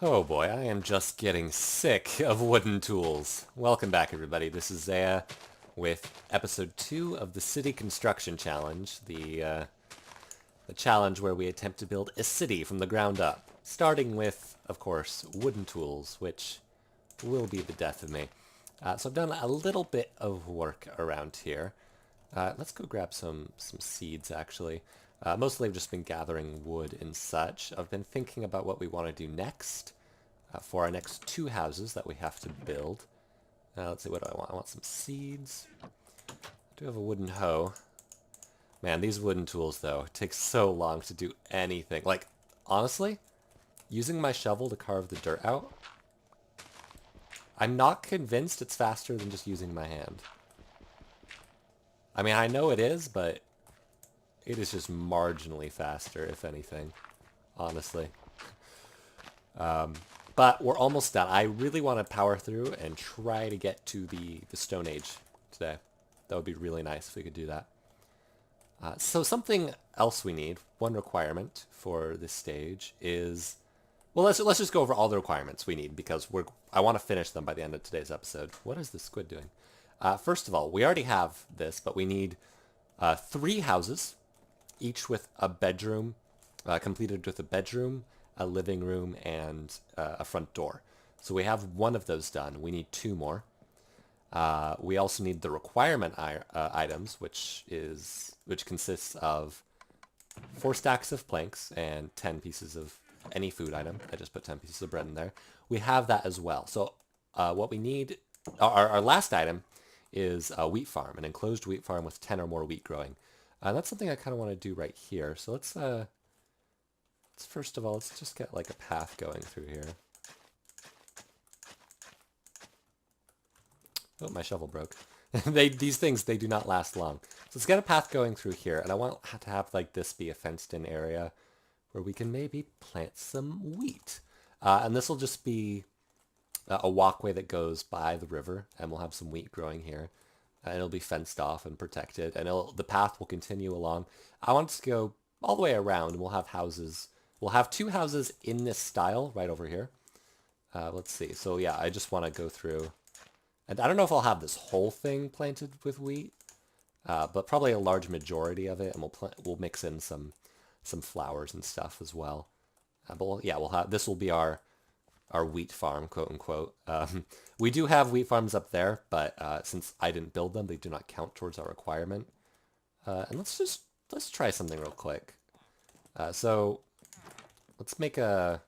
Oh boy, I am just getting sick of wooden tools. Welcome back, everybody. This is Zaya with episode 2 of the City Construction Challenge, the challenge where we attempt to build a city from the ground up, starting with, of course, wooden tools, which will be the death of me. So I've done a little bit of work around here. Let's go grab some seeds, actually. Mostly I've just been gathering wood and such. I've been thinking about what we want to do next for our next 2 houses that we have to build. Let's see, what do I want? I want some seeds. I do have a wooden hoe. Man, these wooden tools, though, it takes so long to do anything. Like, honestly, using my shovel to carve the dirt out, I'm not convinced it's faster than just using my hand. I mean, I know it is, but it is just marginally faster, if anything, honestly. But we're almost done. I really want to power through and try to get to the Stone Age today. That would be really nice if we could do that. So something else we need, one requirement for this stage is, well, let's just go over all the requirements we need because I want to finish them by the end of today's episode. What is the squid doing? First of all, we already have this, but we need 3 houses, each with a bedroom, completed with a bedroom, a living room, and a front door. So we have one of those done. We need 2 more. We also need the requirement items, which consists of 4 stacks of planks and 10 pieces of any food item. I just put 10 pieces of bread in there. We have that as well. So what we need, our last item is a wheat farm, an enclosed wheat farm with 10 or more wheat growing. That's something I kind of want to do right here. So let's first of all, let's just get like a path going through here. Oh, my shovel broke. These things, they do not last long. So let's get a path going through here, and I want to have like this be a fenced-in area where we can maybe plant some wheat. And this will just be a walkway that goes by the river, and we'll have some wheat growing here. And it'll be fenced off and protected, and the path will continue along. I want it to go all the way around, and we'll have houses. We'll have 2 houses in this style right over here. Let's see. So yeah, I just want to go through. And I don't know if I'll have this whole thing planted with wheat, but probably a large majority of it, and we'll mix in some flowers and stuff as well. We'll have this will be our wheat farm, quote unquote. We do have wheat farms up there, but since I didn't build them, they do not count towards our requirement. And let's try something real quick. So let's make let's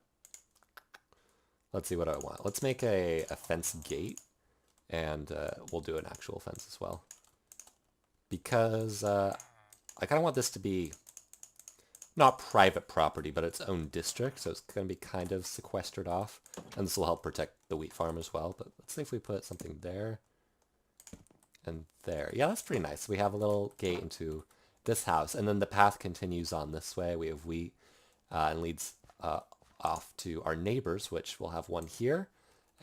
see what I want. Let's make a fence gate. And we'll do an actual fence as well. Because I kind of want this to be not private property, but its own district. So it's going to be kind of sequestered off. And this will help protect the wheat farm as well. But let's see if we put something there and there. Yeah, that's pretty nice. We have a little gate into this house. And then the path continues on this way. We have wheat and leads off to our neighbors, which we'll have one here.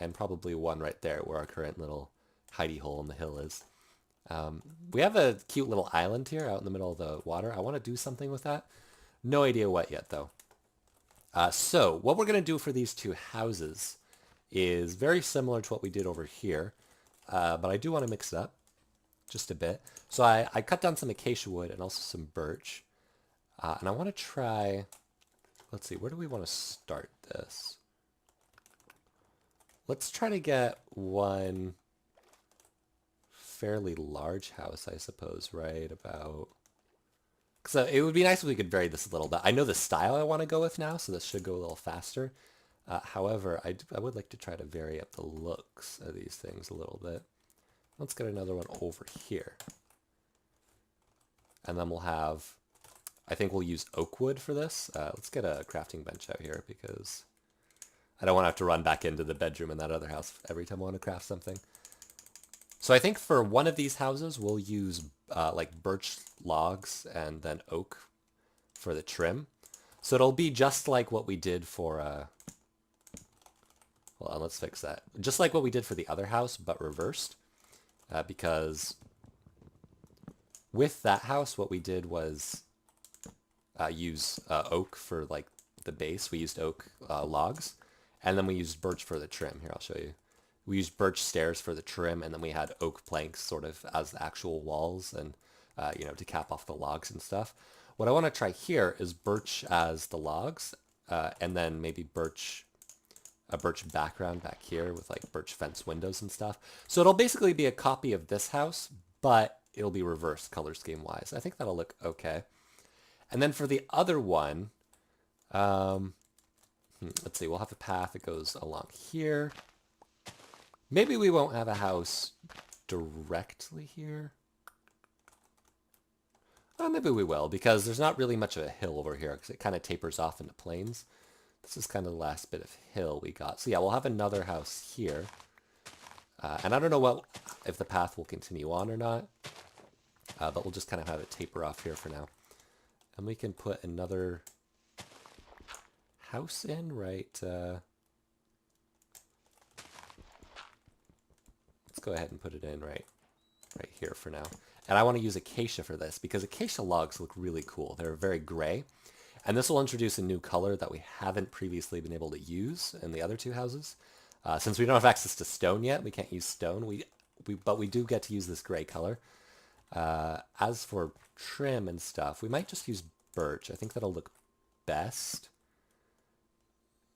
And probably one right there where our current little hidey hole in the hill is. We have a cute little island here out in the middle of the water. I want to do something with that. No idea what yet, though. So what we're going to do for these 2 houses is very similar to what we did over here. But I do want to mix it up just a bit. So I cut down some acacia wood and also some birch. And I want to try... Let's see, where do we want to start this? Let's try to get one fairly large house, I suppose, right about... So it would be nice if we could vary this a little bit. I know the style I want to go with now, so this should go a little faster. However, I would like to try to vary up the looks of these things a little bit. Let's get another one over here. And then we'll have... I think we'll use oak wood for this. Let's get a crafting bench out here because... I don't want to have to run back into the bedroom in that other house every time I want to craft something. So I think for one of these houses, we'll use like birch logs and then oak for the trim. So it'll be just like what we did for... Well, let's fix that. Just like what we did for the other house, but reversed. Because with that house, what we did was use oak for like the base. We used oak logs. And then we used birch for the trim. Here, I'll show you. We used birch stairs for the trim, and then we had oak planks sort of as the actual walls and, you know, to cap off the logs and stuff. What I want to try here is birch as the logs, and then maybe a birch background back here with like birch fence windows and stuff. So it'll basically be a copy of this house, but it'll be reversed color scheme wise. I think that'll look okay. And then for the other one, let's see, we'll have a path that goes along here. Maybe we won't have a house directly here. Maybe we will, because there's not really much of a hill over here, because it kind of tapers off into plains. This is kind of the last bit of hill we got. So yeah, we'll have another house here. And I don't know if the path will continue on or not, but we'll just kind of have it taper off here for now. And we can put another house in, right? Let's go ahead and put it in right here for now. And I want to use acacia for this because acacia logs look really cool. They're very gray. And this will introduce a new color that we haven't previously been able to use in the other two houses. Since we don't have access to stone yet, we can't use stone. But we do get to use this gray color. As for trim and stuff, we might just use birch. I think that'll look best.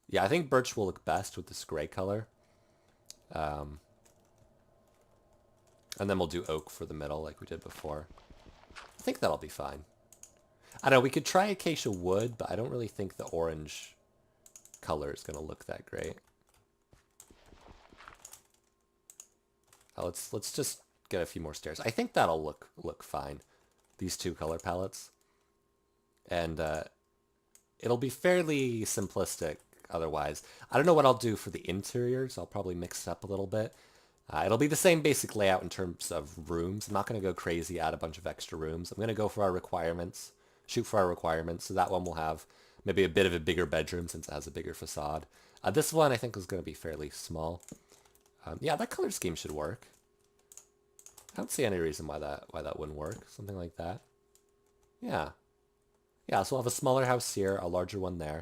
Yeah, I think birch will look best with this gray color. And then we'll do oak for the middle like we did before. I think that'll be fine. I don't know, we could try acacia wood, but I don't really think the orange color is going to look that great. Let's just get a few more stairs. I think that'll look fine. These two color palettes. And it'll be fairly simplistic otherwise. I don't know what I'll do for the interiors. I'll probably mix it up a little bit. It'll be the same basic layout in terms of rooms. I'm not going to go crazy, add a bunch of extra rooms. I'm going to go for our requirements, shoot for our requirements. So that one will have maybe a bit of a bigger bedroom since it has a bigger facade. This one I think is going to be fairly small. Yeah, that color scheme should work. I don't see any reason why that wouldn't work. Something like that. Yeah. Yeah, so we'll have a smaller house here, a larger one there.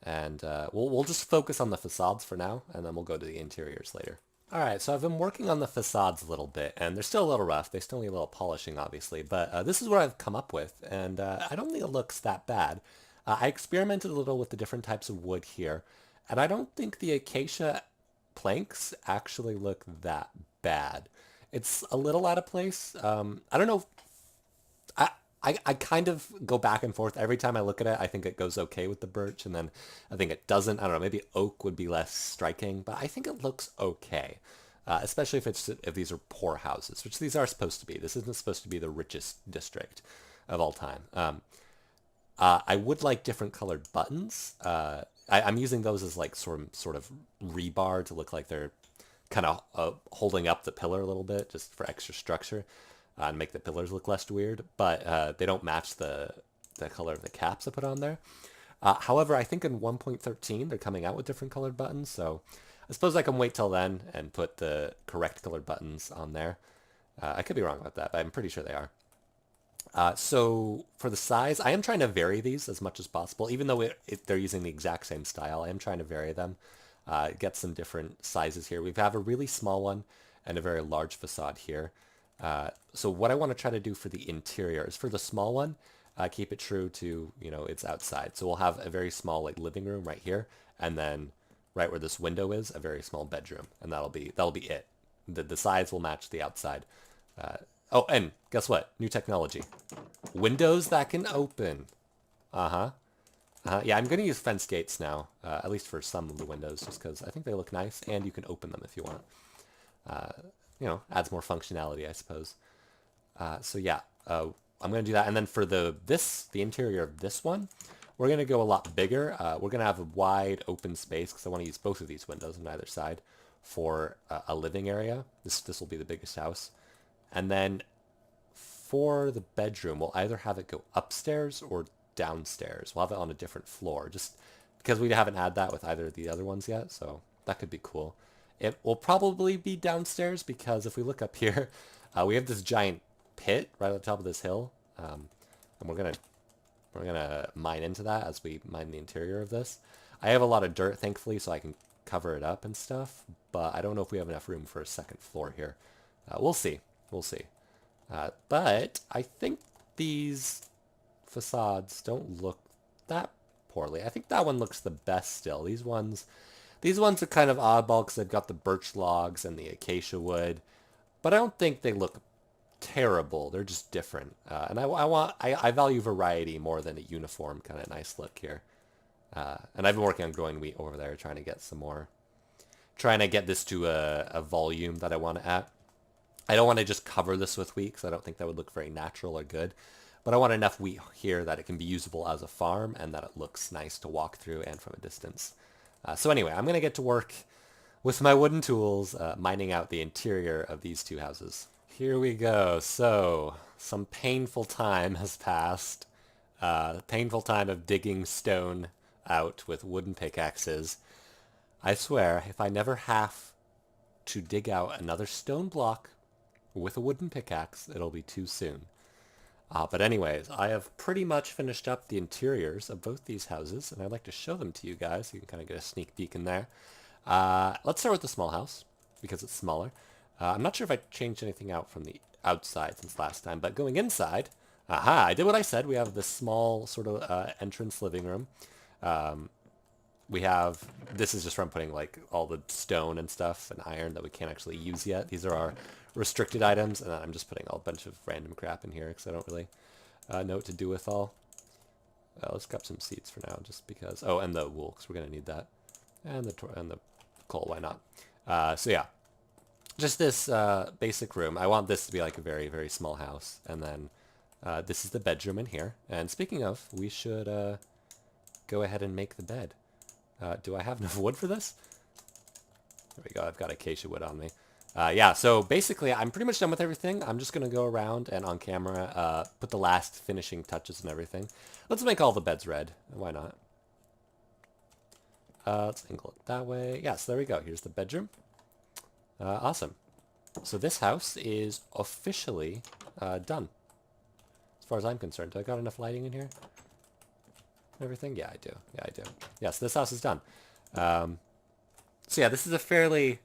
And we'll just focus on the facades for now, and then we'll go to the interiors later. Alright, so I've been working on the facades a little bit, and they're still a little rough. They still need a little polishing, obviously, but this is what I've come up with, and I don't think it looks that bad. I experimented a little with the different types of wood here, and I don't think the acacia planks actually look that bad. It's a little out of place. I don't know. I kind of go back and forth. Every time I look at it, I think it goes okay with the birch, and then I think it doesn't. I don't know, maybe oak would be less striking, but I think it looks okay, especially if these are poor houses, which these are supposed to be. This isn't supposed to be the richest district of all time. I would like different colored buttons. I'm using those as like sort of rebar to look like they're kind of holding up the pillar a little bit, just for extra structure. And make the pillars look less weird, but they don't match the color of the caps I put on there. However, I think in 1.13 they're coming out with different colored buttons, so I suppose I can wait till then and put the correct colored buttons on there. I could be wrong about that, but I'm pretty sure they are. So for the size, I am trying to vary these as much as possible, even though they're using the exact same style. I am trying to vary them, get some different sizes here. We have a really small one and a very large facade here. So what I want to try to do for the interior is for the small one, keep it true to, you know, it's outside. So we'll have a very small like living room right here, and then right where this window is, a very small bedroom, and that'll be it. The sides will match the outside. Oh, and guess what? New technology. Windows that can open. Yeah, I'm going to use fence gates now, at least for some of the windows, just because I think they look nice, and you can open them if you want. You know, adds more functionality, I suppose. So yeah, I'm going to do that. And then for the interior of this one, we're going to go a lot bigger. We're going to have a wide open space because I want to use both of these windows on either side for a living area. This will be the biggest house. And then for the bedroom, we'll either have it go upstairs or downstairs. We'll have it on a different floor, just because we haven't had that with either of the other ones yet. So that could be cool. It will probably be downstairs because if we look up here, we have this giant pit right at the top of this hill, and we're gonna mine into that as we mine the interior of this. I have a lot of dirt, thankfully, so I can cover it up and stuff, but I don't know if we have enough room for a second floor here. We'll see. We'll see. But I think these facades don't look that poorly. I think that one looks the best still. These ones are kind of oddball because they've got the birch logs and the acacia wood, but I don't think they look terrible. They're just different. And I value variety more than a uniform kind of nice look here. And I've been working on growing wheat over there, trying to get some more, trying to get this to a volume that I want it at. I don't want to just cover this with wheat because I don't think that would look very natural or good. But I want enough wheat here that it can be usable as a farm and that it looks nice to walk through and from a distance. So anyway, I'm going to get to work with my wooden tools, mining out the interior of these two houses. Here we go. So some painful time has passed. Painful time of digging stone out with wooden pickaxes. I swear, if I never have to dig out another stone block with a wooden pickaxe, it'll be too soon. But anyways, I have pretty much finished up the interiors of both these houses, and I'd like to show them to you guys so you can kind of get a sneak peek in there. Let's start with the small house, because it's smaller. I'm not sure if I changed anything out from the outside since last time, but going inside, aha, I did what I said. We have this small sort of entrance living room. We have, this is just from putting like all the stone and stuff and iron that we can't actually use yet. These are our restricted items, and I'm just putting a bunch of random crap in here because I don't really know what to do with all. Let's grab some seeds for now, just because. Oh, and the wool, because we're gonna need that, and the coal. Why not? So yeah, just this basic room. I want this to be like a very, very small house, and then this is the bedroom in here. And speaking of, we should go ahead and make the bed. Do I have enough wood for this? There we go. I've got acacia wood on me. Yeah, so basically I'm pretty much done with everything. I'm just going to go around and on camera put the last finishing touches and everything. Let's make all the beds red. Why not? Let's angle it that way. Yeah, so there we go. Here's the bedroom. Awesome. So this house is officially done. As far as I'm concerned. Do I got enough lighting in here? Everything? Yeah, I do. Yeah, I do. Yes, this house is done. So yeah, this is a fairly...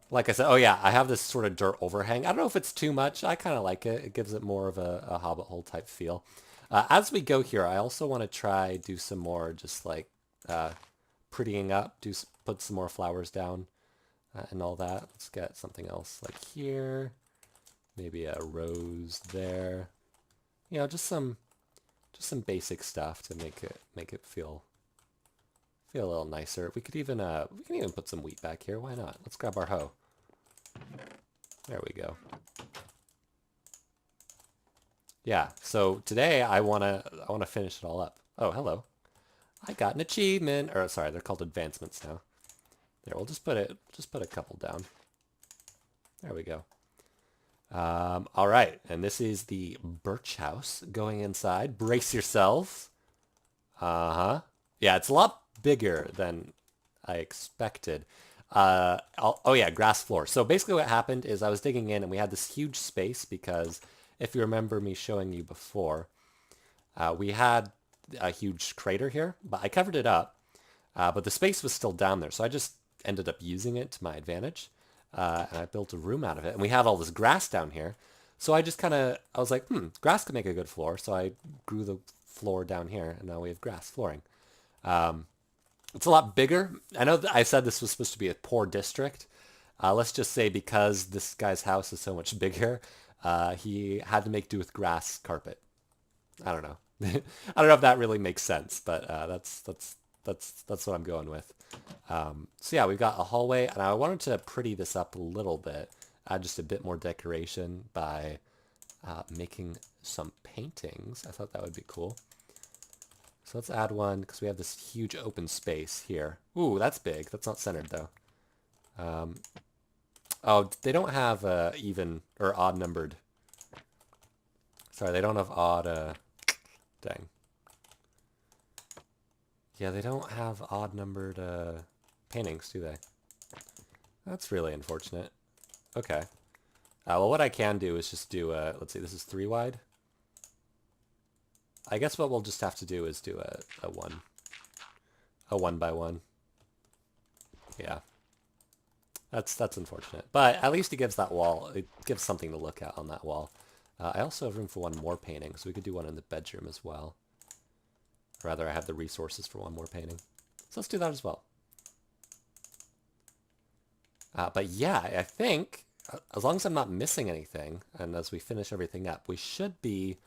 Like I said, oh yeah, I have this sort of dirt overhang. I don't know if it's too much. I kind of like it. It gives it more of a Hobbit hole type feel. As we go here, I also want to try do some more just like prettying up. Put some more flowers down and all that. Let's get something else like here. Maybe a rose there. You know, just some basic stuff to make it feel a little nicer. We can even put some wheat back here. Why not? Let's grab our hoe. There we go. Yeah, so today I wanna finish it all up. Oh, hello. I got an achievement. Or sorry, they're called advancements now. There, we'll just put a couple down. There we go. All right, and this is the birch house going inside. Brace yourselves. Uh-huh. Yeah, it's a lot bigger than I expected. Oh yeah, grass floor. So basically what happened is I was digging in and we had this huge space because if you remember me showing you before, we had a huge crater here, but I covered it up, but the space was still down there. So I just ended up using it to my advantage, and I built a room out of it. And we had all this grass down here. So I just I was like, grass could make a good floor. So I grew the floor down here and now we have grass flooring. It's a lot bigger. I know that I said this was supposed to be a poor district. Let's just say because this guy's house is so much bigger, he had to make do with grass carpet. I don't know. I don't know if that really makes sense, but that's what I'm going with. So yeah, we've got a hallway, and I wanted to pretty this up a little bit, add just a bit more decoration by making some paintings. I thought that would be cool. So let's add one, because we have this huge open space here. Ooh, that's big. That's not centered, though. Oh, they don't have even or odd numbered. Sorry, they don't have odd... Dang. Yeah, they don't have odd numbered paintings, do they? That's really unfortunate. Okay. Well, what I can do is just do let's see, this is 3 wide. I guess what we'll just have to do is do a 1. a 1x1. Yeah. That's unfortunate. But at least it gives that wall, it gives something to look at on that wall. I also have room for one more painting, so we could do one in the bedroom as well. Or rather, I have the resources for one more painting. So let's do that as well. But yeah, I think, as long as I'm not missing anything, and as we finish everything up, we should be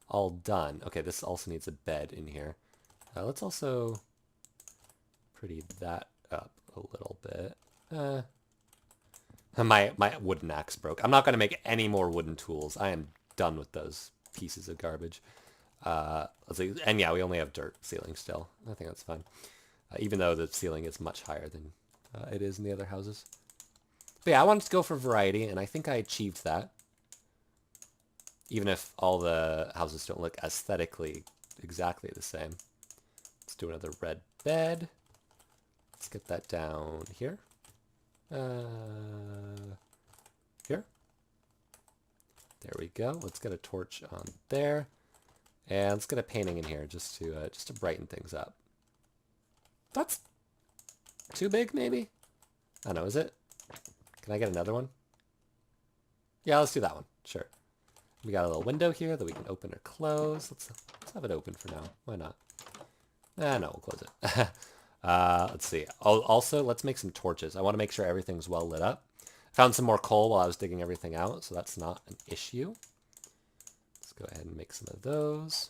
all done. Okay, this also needs a bed in here. Let's also pretty that up a little bit. My wooden axe broke. I'm not going to make any more wooden tools. I am done with those pieces of garbage. Let's see. And yeah, we only have dirt ceiling still. I think that's fine. Even though the ceiling is much higher than it is in the other houses. But yeah, I wanted to go for variety, and I think I achieved that. Even if all the houses don't look aesthetically exactly the same. Let's do another red bed. Let's get that down here. Here. There we go. Let's get a torch on there. And let's get a painting in here just to brighten things up. That's too big, maybe? I don't know, is it? Can I get another one? Yeah, let's do that one. Sure. We got a little window here that we can open or close. Let's have it open for now. Why not? No, we'll close it. Let's see. Also, let's make some torches. I want to make sure everything's well lit up. Found some more coal while I was digging everything out, so that's not an issue. Let's go ahead and make some of those.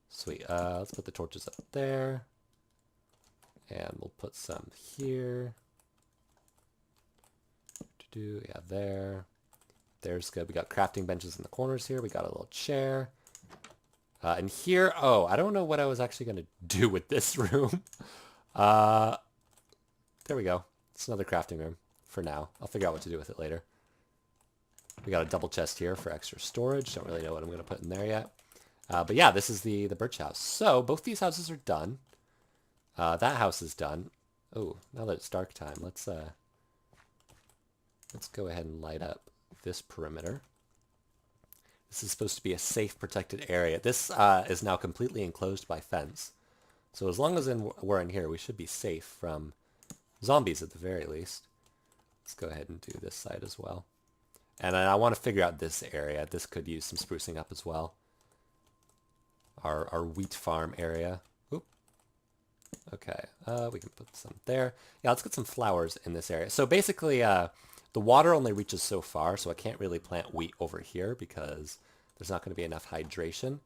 Sweet. Let's put the torches up there. And we'll put some here. Yeah, there. There's good. We got crafting benches in the corners here. We got a little chair. And here, oh, I don't know what I was actually going to do with this room. There we go. It's another crafting room for now. I'll figure out what to do with it later. We got a double chest here for extra storage. Don't really know what I'm going to put in there yet. But yeah, this is the birch house. So both these houses are done. That house is done. Oh, now that it's dark time, let's go ahead and light up this perimeter. This is supposed to be a safe, protected area. This is now completely enclosed by fence. So as long as we're in here, we should be safe from zombies at the very least. Let's go ahead and do this side as well. And I want to figure out this area. This could use some sprucing up as well. Our wheat farm area. Oop. Okay, we can put some there. Yeah, let's get some flowers in this area. So basically, the water only reaches so far, so I can't really plant wheat over here because there's not going to be enough hydration.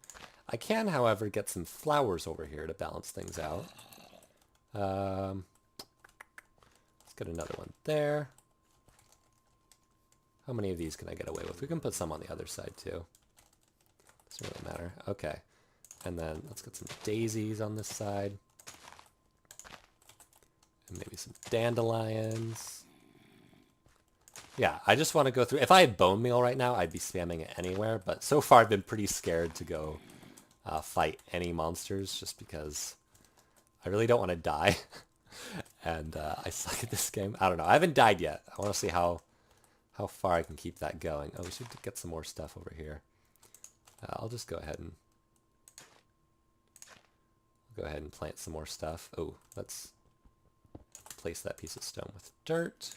I can, however, get some flowers over here to balance things out. Let's get another one there. How many of these can I get away with? We can put some on the other side too. Doesn't really matter. Okay. And then let's get some daisies on this side. And maybe some dandelions. Yeah, I just want to go through. If I had bone meal right now, I'd be spamming it anywhere. But so far, I've been pretty scared to go fight any monsters just because I really don't want to die. And I suck at this game. I don't know. I haven't died yet. I want to see how far I can keep that going. Oh, we should get some more stuff over here. I'll just go ahead and plant some more stuff. Oh, let's place that piece of stone with dirt.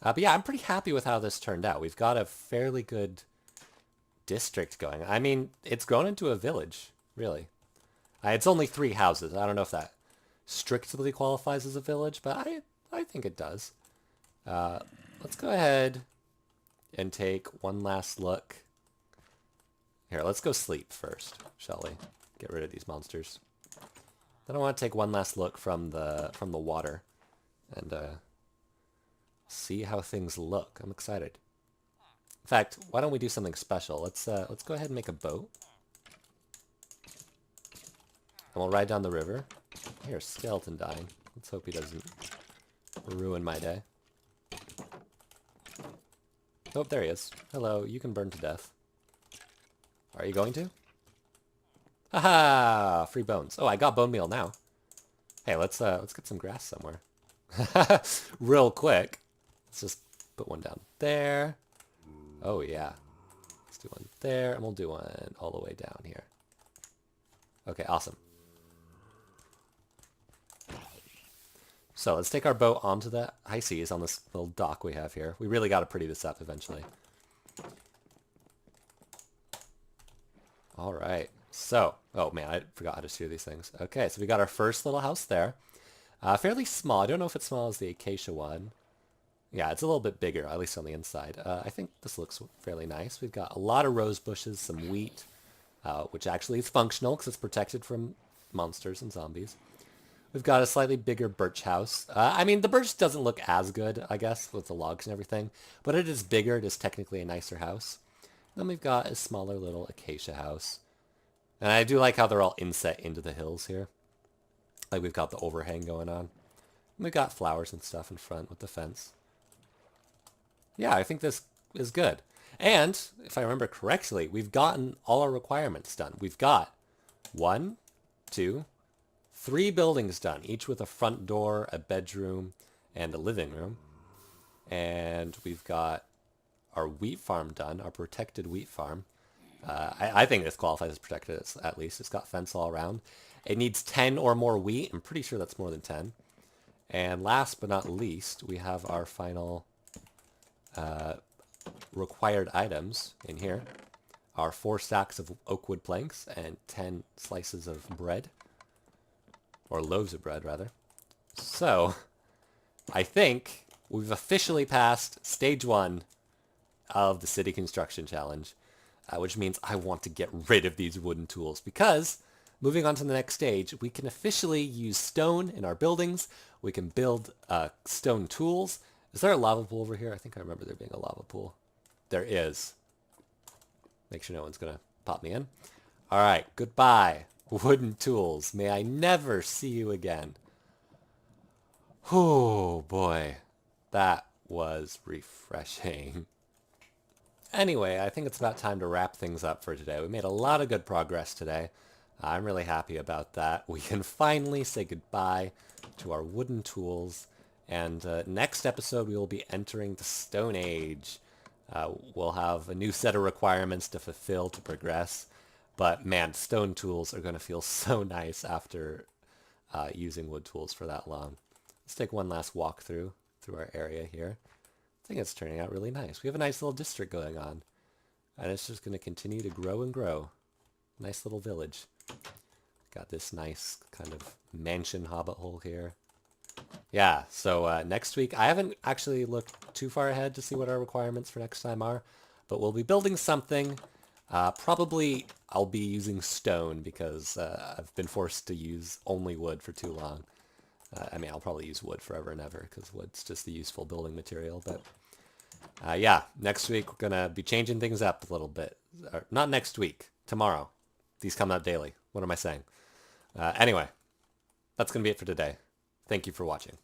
But yeah, I'm pretty happy with how this turned out. We've got a fairly good district going. I mean, it's grown into a village, really. It's only 3 houses. I don't know if that strictly qualifies as a village, but I think it does. Let's go ahead and take one last look. Here, let's go sleep first, shall we? Get rid of these monsters. Then I want to take one last look from the water and see how things look. I'm excited. In fact, why don't we do something special? Let's go ahead and make a boat. And we'll ride down the river. I hear a skeleton dying. Let's hope he doesn't ruin my day. Oh, there he is. Hello, you can burn to death. Are you going to? Haha! Free bones. Oh, I got bone meal now. Hey, let's get some grass somewhere. Real quick. Let's just put one down there. Oh yeah. Let's do one there, and we'll do one all the way down here. Okay, awesome. So let's take our boat onto the high seas on this little dock we have here. We really got to pretty this up eventually. All right. So, oh man, I forgot how to steer these things. Okay, so we got our first little house there. Fairly small. I don't know if it's small as the acacia one. Yeah, it's a little bit bigger, at least on the inside. I think this looks fairly nice. We've got a lot of rose bushes, some wheat, which actually is functional because it's protected from monsters and zombies. We've got a slightly bigger birch house. I mean, the birch doesn't look as good, I guess, with the logs and everything, but it is bigger. It is technically a nicer house. Then we've got a smaller little acacia house. And I do like how they're all inset into the hills here. Like we've got the overhang going on. And we've got flowers and stuff in front with the fence. Yeah, I think this is good. And, if I remember correctly, we've gotten all our requirements done. We've got 1, 2, 3 buildings done, each with a front door, a bedroom, and a living room. And we've got our wheat farm done, our protected wheat farm. I think this qualifies as protected at least. It's got fence all around. It needs 10 or more wheat. I'm pretty sure that's more than 10. And last but not least, we have our final required items in here. Our 4 stacks of oak wood planks and 10 slices of bread. Or loaves of bread, rather. So, I think we've officially passed stage 1 of the City Construction Challenge, which means I want to get rid of these wooden tools because, moving on to the next stage, we can officially use stone in our buildings. We can build stone tools. Is there a lava pool over here? I think I remember there being a lava pool. There is. Make sure no one's going to pop me in. All right, goodbye. Wooden tools. May I never see you again. Oh boy, that was refreshing. Anyway, I think it's about time to wrap things up for today. We made a lot of good progress today. I'm really happy about that. We can finally say goodbye to our wooden tools. And next episode, we will be entering the Stone Age. We'll have a new set of requirements to fulfill to progress. But man, stone tools are going to feel so nice after using wood tools for that long. Let's take one last walk through our area here. I think it's turning out really nice. We have a nice little district going on. And it's just going to continue to grow and grow. Nice little village. Got this nice kind of mansion hobbit hole here. Yeah, so next week, I haven't actually looked too far ahead to see what our requirements for next time are. But we'll be building something. Probably I'll be using stone because I've been forced to use only wood for too long. I mean, I'll probably use wood forever and ever because wood's just the useful building material. But yeah, next week we're going to be changing things up a little bit. Or, not next week, tomorrow. These come out daily. What am I saying? Anyway, that's going to be it for today. Thank you for watching.